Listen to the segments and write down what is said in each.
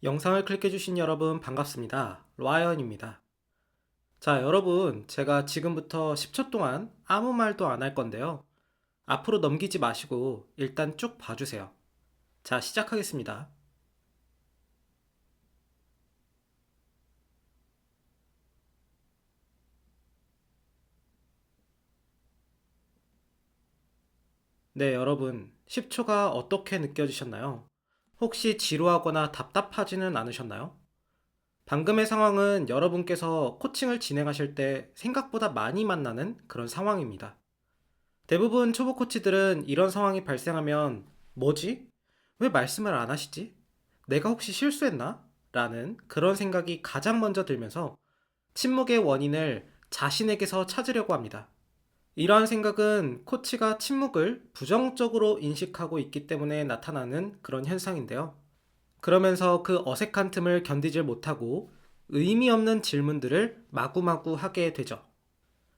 영상을 클릭해주신 여러분 반갑습니다. 라이언입니다. 자, 여러분, 제가 지금부터 10초 동안 아무 말도 안 할 건데요. 앞으로 넘기지 마시고 일단 쭉 봐주세요. 자, 시작하겠습니다. 네, 여러분, 10초가 어떻게 느껴지셨나요? 혹시 지루하거나 답답하지는 않으셨나요? 방금의 상황은 여러분께서 코칭을 진행하실 때 생각보다 많이 만나는 그런 상황입니다. 대부분 초보 코치들은 이런 상황이 발생하면 뭐지? 왜 말씀을 안 하시지? 내가 혹시 실수했나? 라는 그런 생각이 가장 먼저 들면서 침묵의 원인을 자신에게서 찾으려고 합니다. 이러한 생각은 코치가 침묵을 부정적으로 인식하고 있기 때문에 나타나는 그런 현상인데요. 그러면서 그 어색한 틈을 견디질 못하고 의미 없는 질문들을 마구마구 하게 되죠.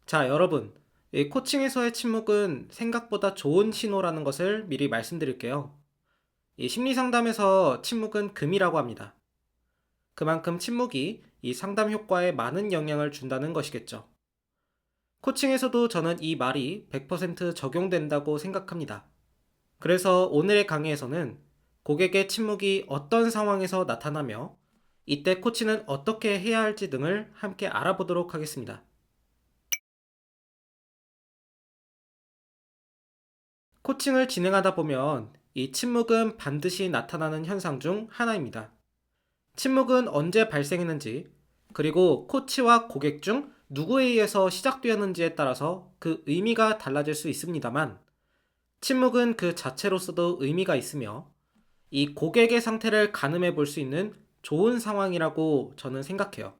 자, 여러분. 이 코칭에서의 침묵은 생각보다 좋은 신호라는 것을 미리 말씀드릴게요. 이 심리 상담에서 침묵은 금이라고 합니다. 그만큼 침묵이 이 상담 효과에 많은 영향을 준다는 것이겠죠. 코칭에서도 저는 이 말이 100% 적용된다고 생각합니다. 그래서 오늘의 강의에서는 고객의 침묵이 어떤 상황에서 나타나며 이때 코치는 어떻게 해야 할지 등을 함께 알아보도록 하겠습니다. 코칭을 진행하다 보면 이 침묵은 반드시 나타나는 현상 중 하나입니다. 침묵은 언제 발생했는지, 그리고 코치와 고객 중 누구에 의해서 시작되었는지에 따라서 그 의미가 달라질 수 있습니다만, 침묵은 그 자체로서도 의미가 있으며, 이 고객의 상태를 가늠해 볼 수 있는 좋은 상황이라고 저는 생각해요.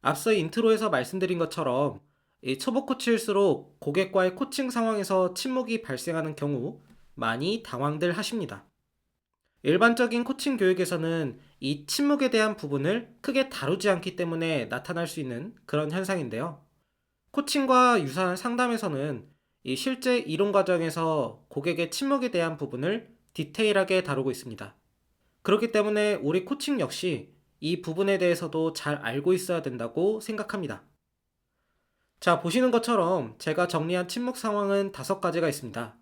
앞서 인트로에서 말씀드린 것처럼 이 초보 코치일수록 고객과의 코칭 상황에서 침묵이 발생하는 경우 많이 당황들 하십니다. 일반적인 코칭 교육에서는 이 침묵에 대한 부분을 크게 다루지 않기 때문에 나타날 수 있는 그런 현상인데요. 코칭과 유사한 상담에서는 이 실제 이론 과정에서 고객의 침묵에 대한 부분을 디테일하게 다루고 있습니다. 그렇기 때문에 우리 코칭 역시 이 부분에 대해서도 잘 알고 있어야 된다고 생각합니다. 자, 보시는 것처럼 제가 정리한 침묵 상황은 5가지가 있습니다.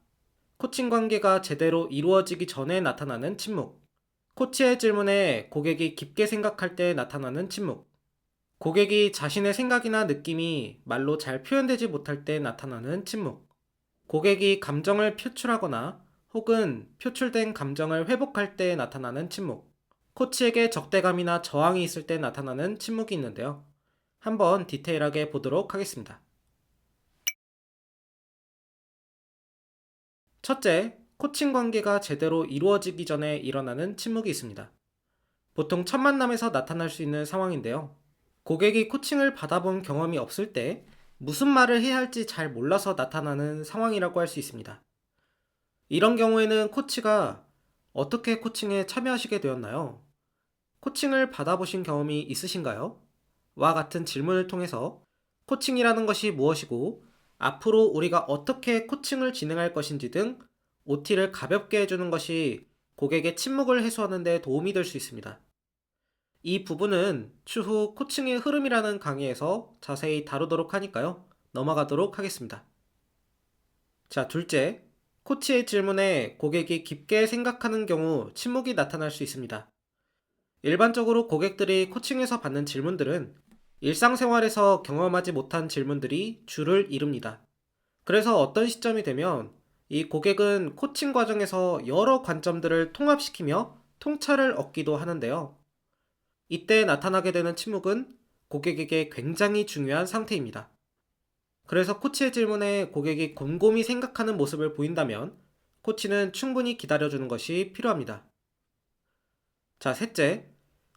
코칭 관계가 제대로 이루어지기 전에 나타나는 침묵, 코치의 질문에 고객이 깊게 생각할 때 나타나는 침묵, 고객이 자신의 생각이나 느낌이 말로 잘 표현되지 못할 때 나타나는 침묵, 고객이 감정을 표출하거나 혹은 표출된 감정을 회복할 때 나타나는 침묵, 코치에게 적대감이나 저항이 있을 때 나타나는 침묵이 있는데요. 한번 디테일하게 보도록 하겠습니다. 첫째, 코칭 관계가 제대로 이루어지기 전에 일어나는 침묵이 있습니다. 보통 첫 만남에서 나타날 수 있는 상황인데요. 고객이 코칭을 받아본 경험이 없을 때 무슨 말을 해야 할지 잘 몰라서 나타나는 상황이라고 할 수 있습니다. 이런 경우에는 코치가 어떻게 코칭에 참여하시게 되었나요? 코칭을 받아보신 경험이 있으신가요? 와 같은 질문을 통해서 코칭이라는 것이 무엇이고 앞으로 우리가 어떻게 코칭을 진행할 것인지 등 OT를 가볍게 해주는 것이 고객의 침묵을 해소하는 데 도움이 될 수 있습니다. 이 부분은 추후 코칭의 흐름이라는 강의에서 자세히 다루도록 하니까요. 넘어가도록 하겠습니다. 자, 둘째, 코치의 질문에 고객이 깊게 생각하는 경우 침묵이 나타날 수 있습니다. 일반적으로 고객들이 코칭에서 받는 질문들은 일상생활에서 경험하지 못한 질문들이 주를 이룹니다. 그래서 어떤 시점이 되면 이 고객은 코칭 과정에서 여러 관점들을 통합시키며 통찰을 얻기도 하는데요. 이때 나타나게 되는 침묵은 고객에게 굉장히 중요한 상태입니다. 그래서 코치의 질문에 고객이 곰곰이 생각하는 모습을 보인다면 코치는 충분히 기다려주는 것이 필요합니다. 자, 셋째,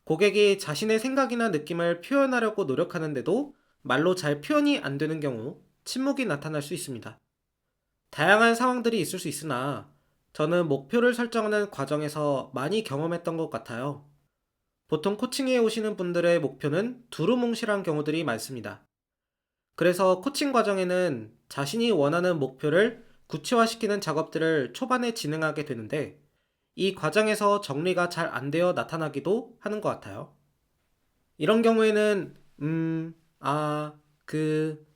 고객이 자신의 생각이나 느낌을 표현하려고 노력하는데도 말로 잘 표현이 안 되는 경우 침묵이 나타날 수 있습니다. 다양한 상황들이 있을 수 있으나 저는 목표를 설정하는 과정에서 많이 경험했던 것 같아요. 보통 코칭에 오시는 분들의 목표는 두루뭉실한 경우들이 많습니다. 그래서 코칭 과정에는 자신이 원하는 목표를 구체화시키는 작업들을 초반에 진행하게 되는데 이 과정에서 정리가 잘 안 되어 나타나기도 하는 것 같아요. 이런 경우에는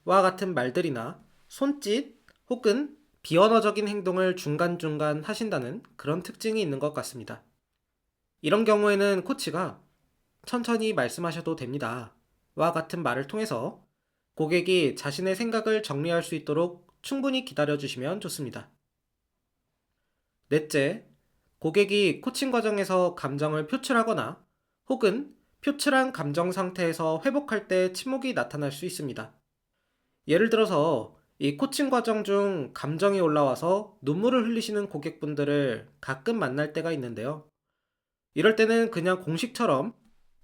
와 같은 말들이나 손짓 혹은 비언어적인 행동을 중간중간 하신다는 그런 특징이 있는 것 같습니다. 이런 경우에는 코치가 천천히 말씀하셔도 됩니다. 와 같은 말을 통해서 고객이 자신의 생각을 정리할 수 있도록 충분히 기다려주시면 좋습니다. 넷째, 고객이 코칭 과정에서 감정을 표출하거나 혹은 표출한 감정 상태에서 회복할 때 침묵이 나타날 수 있습니다. 예를 들어서 이 코칭 과정 중 감정이 올라와서 눈물을 흘리시는 고객분들을 가끔 만날 때가 있는데요. 이럴 때는 그냥 공식처럼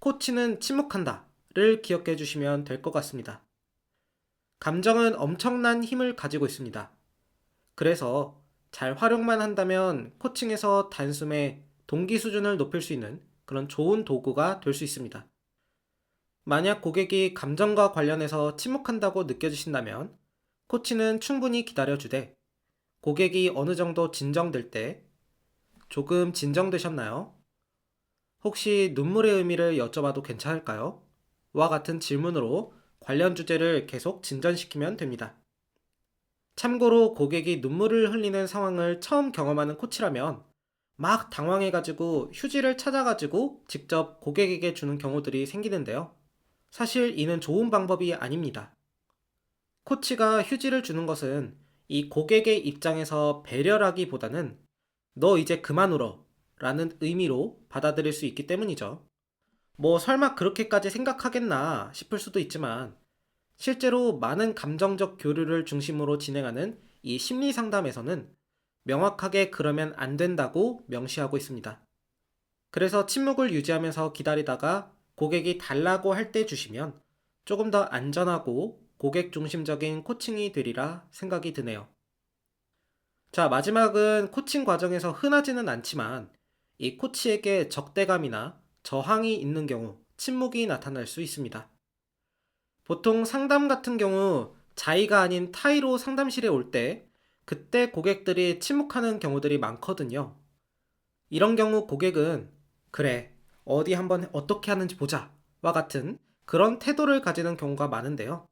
코치는 침묵한다를 기억해 주시면 될 것 같습니다. 감정은 엄청난 힘을 가지고 있습니다. 그래서 잘 활용만 한다면 코칭에서 단숨에 동기 수준을 높일 수 있는 그런 좋은 도구가 될 수 있습니다. 만약 고객이 감정과 관련해서 침묵한다고 느껴지신다면 코치는 충분히 기다려주되 고객이 어느 정도 진정될 때 조금 진정되셨나요? 혹시 눈물의 의미를 여쭤봐도 괜찮을까요? 와 같은 질문으로 관련 주제를 계속 진전시키면 됩니다. 참고로 고객이 눈물을 흘리는 상황을 처음 경험하는 코치라면 막 당황해가지고 휴지를 찾아가지고 직접 고객에게 주는 경우들이 생기는데요. 사실 이는 좋은 방법이 아닙니다. 코치가 휴지를 주는 것은 이 고객의 입장에서 배려라기보다는 너 이제 그만 울어 라는 의미로 받아들일 수 있기 때문이죠. 뭐 설마 그렇게까지 생각하겠나 싶을 수도 있지만 실제로 많은 감정적 교류를 중심으로 진행하는 이 심리 상담에서는 명확하게 그러면 안 된다고 명시하고 있습니다. 그래서 침묵을 유지하면서 기다리다가 고객이 달라고 할 때 주시면 조금 더 안전하고 고객 중심적인 코칭이 되리라 생각이 드네요. 자, 마지막은 코칭 과정에서 흔하지는 않지만 이 코치에게 적대감이나 저항이 있는 경우 침묵이 나타날 수 있습니다. 보통 상담 같은 경우 자의가 아닌 타의로 상담실에 올 때 그때 고객들이 침묵하는 경우들이 많거든요. 이런 경우 고객은 그래, 어디 한번 어떻게 하는지 보자 와 같은 그런 태도를 가지는 경우가 많은데요.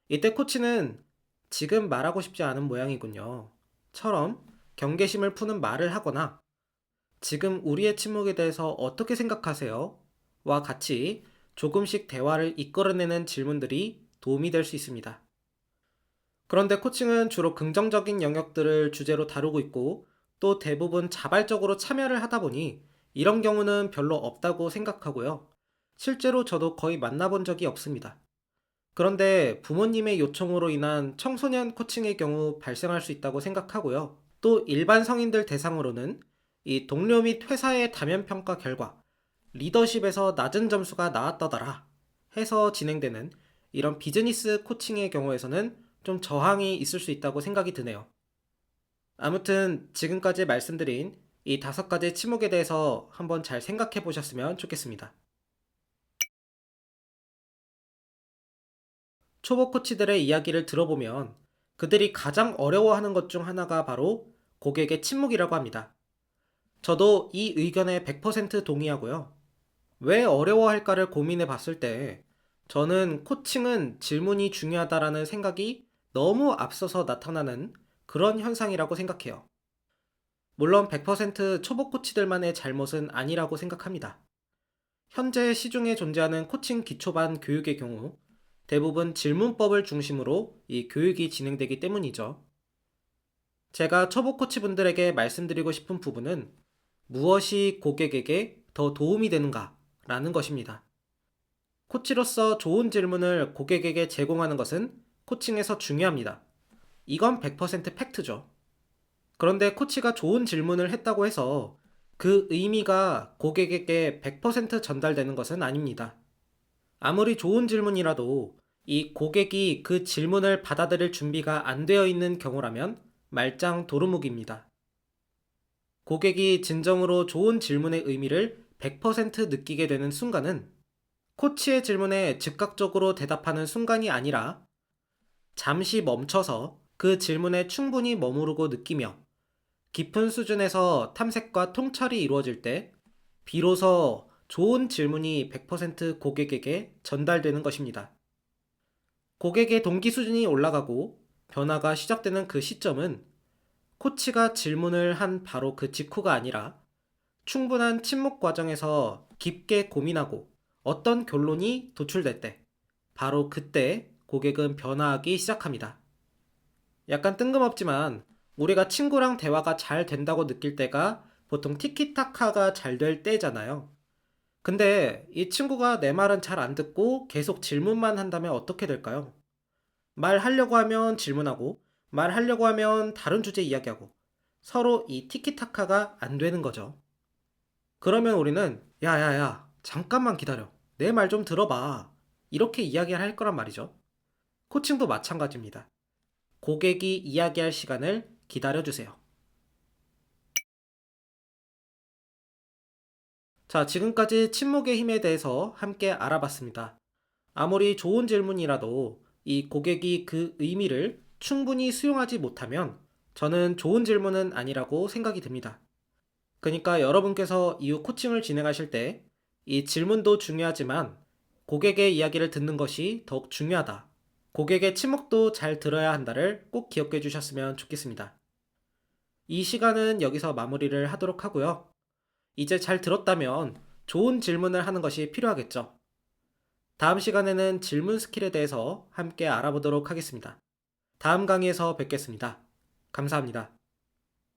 이때 코치는 지금 말하고 싶지 않은 모양이군요. 처럼 경계심을 푸는 말을 하거나 지금 우리의 침묵에 대해서 어떻게 생각하세요? 와 같이 조금씩 대화를 이끌어내는 질문들이 도움이 될 수 있습니다. 그런데 코칭은 주로 긍정적인 영역들을 주제로 다루고 있고 또 대부분 자발적으로 참여를 하다 보니 이런 경우는 별로 없다고 생각하고요. 실제로 저도 거의 만나본 적이 없습니다. 그런데 부모님의 요청으로 인한 청소년 코칭의 경우 발생할 수 있다고 생각하고요. 또 일반 성인들 대상으로는 이 동료 및 회사의 다면 평가 결과 리더십에서 낮은 점수가 나왔다더라 해서 진행되는 이런 비즈니스 코칭의 경우에서는 좀 저항이 있을 수 있다고 생각이 드네요. 아무튼 지금까지 말씀드린 이 5가지 침묵에 대해서 한번 잘 생각해 보셨으면 좋겠습니다. 초보 코치들의 이야기를 들어보면 그들이 가장 어려워하는 것 중 하나가 바로 고객의 침묵이라고 합니다. 저도 이 의견에 100% 동의하고요. 왜 어려워할까를 고민해 봤을 때 저는 코칭은 질문이 중요하다라는 생각이 너무 앞서서 나타나는 그런 현상이라고 생각해요. 물론 100% 초보 코치들만의 잘못은 아니라고 생각합니다. 현재 시중에 존재하는 코칭 기초반 교육의 경우 대부분 질문법을 중심으로 이 교육이 진행되기 때문이죠. 제가 초보 코치분들에게 말씀드리고 싶은 부분은 무엇이 고객에게 더 도움이 되는가 라는 것입니다. 코치로서 좋은 질문을 고객에게 제공하는 것은 코칭에서 중요합니다. 이건 100% 팩트죠. 그런데 코치가 좋은 질문을 했다고 해서 그 의미가 고객에게 100% 전달되는 것은 아닙니다. 아무리 좋은 질문이라도 이 고객이 그 질문을 받아들일 준비가 안 되어 있는 경우라면 말짱 도루묵입니다. 고객이 진정으로 좋은 질문의 의미를 100% 느끼게 되는 순간은 코치의 질문에 즉각적으로 대답하는 순간이 아니라 잠시 멈춰서 그 질문에 충분히 머무르고 느끼며 깊은 수준에서 탐색과 통찰이 이루어질 때 비로소 좋은 질문이 100% 고객에게 전달되는 것입니다. 고객의 동기 수준이 올라가고 변화가 시작되는 그 시점은 코치가 질문을 한 바로 그 직후가 아니라 충분한 침묵 과정에서 깊게 고민하고 어떤 결론이 도출될 때, 바로 그때 고객은 변화하기 시작합니다. 약간 뜬금없지만 우리가 친구랑 대화가 잘 된다고 느낄 때가 보통 티키타카가 잘 될 때잖아요. 근데 이 친구가 내 말은 잘 안 듣고 계속 질문만 한다면 어떻게 될까요? 말하려고 하면 질문하고, 말하려고 하면 다른 주제 이야기하고, 서로 이 티키타카가 안 되는 거죠. 그러면 우리는, 야야야, 잠깐만 기다려. 내 말 좀 들어봐. 이렇게 이야기를 할 거란 말이죠. 코칭도 마찬가지입니다. 고객이 이야기할 시간을 기다려주세요. 자, 지금까지 침묵의 힘에 대해서 함께 알아봤습니다. 아무리 좋은 질문이라도 이 고객이 그 의미를 충분히 수용하지 못하면 저는 좋은 질문은 아니라고 생각이 듭니다. 그러니까 여러분께서 이후 코칭을 진행하실 때 이 질문도 중요하지만 고객의 이야기를 듣는 것이 더욱 중요하다. 고객의 침묵도 잘 들어야 한다를 꼭 기억해 주셨으면 좋겠습니다. 이 시간은 여기서 마무리를 하도록 하고요. 이제 잘 들었다면 좋은 질문을 하는 것이 필요하겠죠. 다음 시간에는 질문 스킬에 대해서 함께 알아보도록 하겠습니다. 다음 강의에서 뵙겠습니다. 감사합니다.